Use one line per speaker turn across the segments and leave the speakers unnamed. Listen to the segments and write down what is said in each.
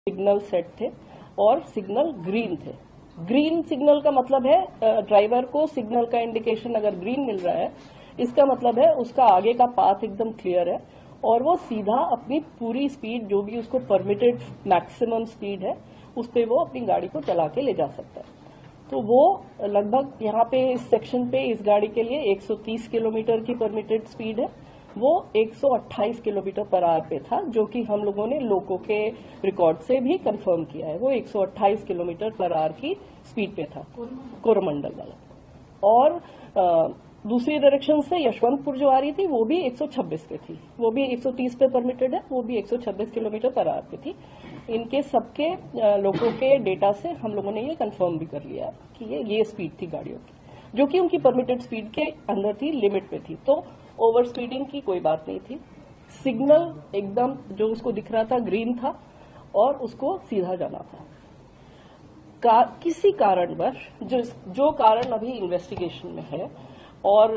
Signal set थे और signal green थे। ग्रीन सिग्नल का मतलब है ड्राइवर को सिग्नल का इंडिकेशन अगर ग्रीन मिल रहा है, इसका मतलब है उसका आगे का पाथ एकदम क्लियर है और वो सीधा अपनी पूरी स्पीड, जो भी उसको परमिटेड मैक्सिमम स्पीड है, उस पर वो अपनी गाड़ी को चला के ले जा सकता है। तो वो लगभग यहाँ पे इस सेक्शन पे इस गाड़ी के लिए 130 किलोमीटर की परमिटेड स्पीड है, वो 128 किलोमीटर पर आवर पे था, जो कि हम लोगों ने लोको के रिकॉर्ड से भी कंफर्म किया है। वो 128 किलोमीटर पर आवर की स्पीड पे था कोरोमंडल वाला। और दूसरी डायरेक्शन से यशवंतपुर जो आ रही थी वो भी 126 पे थी, वो भी 130 पे परमिटेड है, वो भी 126 किलोमीटर पर आवर पे थी। इनके सबके लोगों के डेटा से हम लोगों ने ये कंफर्म भी कर लिया कि ये स्पीड थी गाड़ियों की, जो कि उनकी परमिटेड स्पीड के अंदर थी, लिमिट पे थी। तो ओवर स्पीडिंग की कोई बात नहीं थी। सिग्नल एकदम जो उसको दिख रहा था ग्रीन था और उसको सीधा जाना था। किसी कारणवश जो कारण अभी इन्वेस्टिगेशन में है, और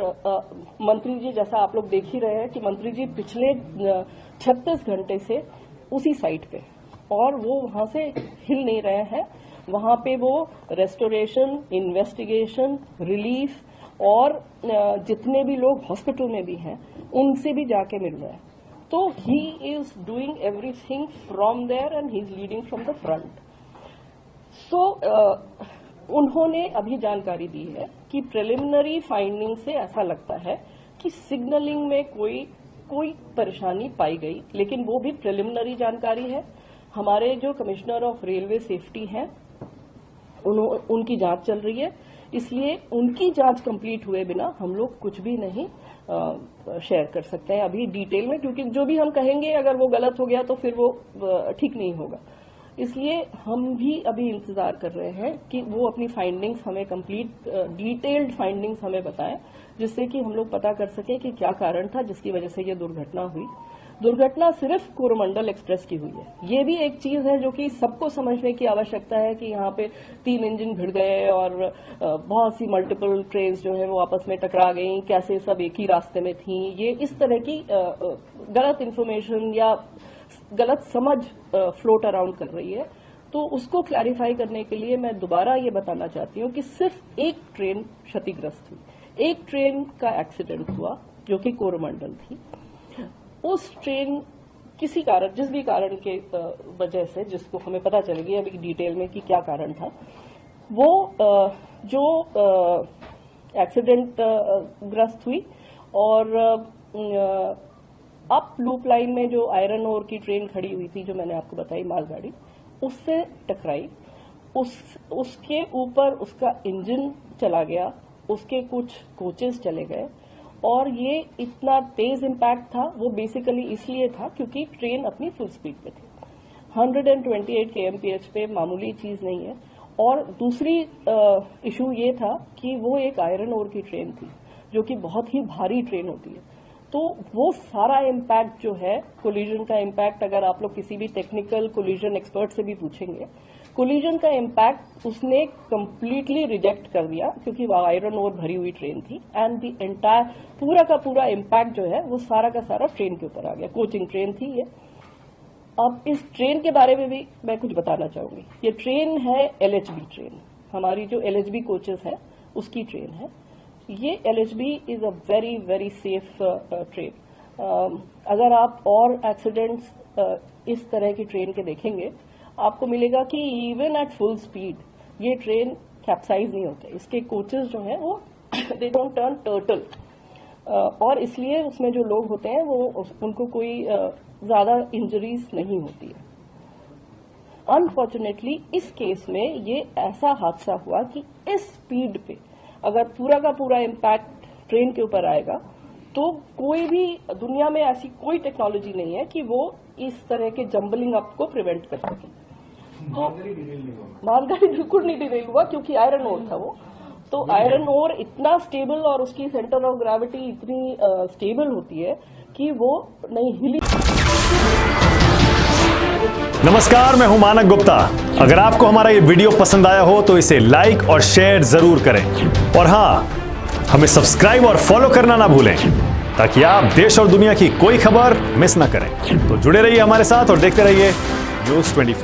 मंत्री जी, जैसा आप लोग देख ही रहे हैं कि मंत्री जी पिछले 36 घंटे से उसी साइट पे, और वो वहां से हिल नहीं रहे हैं। वहां पे वो रेस्टोरेशन, इन्वेस्टिगेशन, रिलीफ और जितने भी लोग हॉस्पिटल में भी हैं उनसे भी जाके मिल रहे हैं। तो he is doing everything from there and he is leading from the front. So उन्होंने अभी जानकारी दी है कि प्रिलिमिनरी फाइंडिंग से ऐसा लगता है कि सिग्नलिंग में कोई परेशानी पाई गई, लेकिन वो भी प्रिलिमिनरी जानकारी है। हमारे जो कमिश्नर ऑफ रेलवे सेफ्टी हैं उनकी जांच चल रही है, इसलिए उनकी जांच कंप्लीट हुए बिना हम लोग कुछ भी नहीं शेयर कर सकते हैं अभी डिटेल में, क्योंकि जो भी हम कहेंगे अगर वो गलत हो गया तो फिर वो ठीक नहीं होगा। इसलिए हम भी अभी इंतजार कर रहे हैं कि वो अपनी फाइंडिंग्स हमें कंप्लीट डिटेल्ड फाइंडिंग्स हमें बताएं, जिससे कि हम लोग पता कर सकें कि क्या कारण था जिसकी वजह से ये दुर्घटना हुई। दुर्घटना सिर्फ कोरोमंडल एक्सप्रेस की हुई है। ये भी एक चीज है जो कि सबको समझने की आवश्यकता है कि यहाँ पे 3 इंजन भिड़ गए और बहुत सी मल्टीपल ट्रेन जो है वो आपस में टकरा गई, कैसे सब एक ही रास्ते में थी। ये इस तरह की गलत इन्फॉर्मेशन या गलत समझ फ्लोट अराउंड कर रही है। तो उसको क्लैरिफाई करने के लिए मैं दोबारा ये बताना चाहती हूँ कि सिर्फ एक ट्रेन क्षतिग्रस्त हुई, एक ट्रेन का एक्सीडेंट हुआ जो कि कोरोमंडल थी। उस ट्रेन किसी कारण, जिस भी कारण के वजह से, जिसको हमें पता चलेगी अभी डिटेल में कि क्या कारण था, वो जो एक्सीडेंट ग्रस्त हुई और अप लूप लाइन में जो आयरन ओर की ट्रेन खड़ी हुई थी, जो मैंने आपको बताई मालगाड़ी, उससे टकराई। उसके ऊपर उसका इंजन चला गया, उसके कुछ कोचेस चले गए, और ये इतना तेज इम्पैक्ट था वो बेसिकली इसलिए था क्योंकि ट्रेन अपनी फुल स्पीड पे थी। 128 kmph पे मामूली चीज नहीं है। और दूसरी इशू ये था कि वो एक आयरन ओर की ट्रेन थी, जो कि बहुत ही भारी ट्रेन होती है। तो वो सारा इम्पैक्ट जो है, कोलिजन का इम्पैक्ट, अगर आप लोग किसी भी टेक्निकल कोलिजन एक्सपर्ट से भी पूछेंगे, कोलिजन का इम्पैक्ट उसने कंप्लीटली रिजेक्ट कर दिया, क्योंकि वो आयरन ओर भरी हुई ट्रेन थी। एंड द एंटायर पूरा का पूरा इम्पैक्ट जो है वो सारा का सारा ट्रेन के ऊपर आ गया। कोचिंग ट्रेन थी ये। अब इस ट्रेन के बारे में भी मैं कुछ बताना चाहूंगी। ये ट्रेन है LHB ट्रेन, हमारी जो LHB कोचेस है उसकी ट्रेन है। ये LHB is a very very safe train. अगर आप और एक्सीडेंट्स इस तरह की ट्रेन के देखेंगे, आपको मिलेगा कि इवन एट फुल स्पीड ये ट्रेन कैप्साइज नहीं होते। इसके कोचेस जो हैं वो दे डोंट टर्न टर्टल, और इसलिए उसमें जो लोग होते हैं वो उनको कोई ज्यादा इंजरीज नहीं होती है। अनफॉर्चुनेटली इस केस में ये ऐसा हादसा हुआ कि इस स्पीड पे अगर पूरा का पूरा इम्पैक्ट ट्रेन के ऊपर आएगा तो कोई भी दुनिया में ऐसी कोई टेक्नोलॉजी नहीं है कि वो इस तरह के जंबलिंग अप को प्रिवेंट कर सके। तो मालगाड़ी बिल्कुल नहीं डिरेल हुआ, क्योंकि आयरन ओर था वो। तो आयरन ओर इतना स्टेबल और उसकी सेंटर ऑफ ग्रेविटी इतनी स्टेबल होती है कि वो नहीं हिली।
नमस्कार, मैं हूं मानक गुप्ता। अगर आपको हमारा ये वीडियो पसंद आया हो तो इसे लाइक और शेयर जरूर करें, और हाँ, हमें सब्सक्राइब और फॉलो करना ना भूलें, ताकि आप देश और दुनिया की कोई खबर मिस ना करें। तो जुड़े रहिए हमारे साथ और देखते रहिए News 24।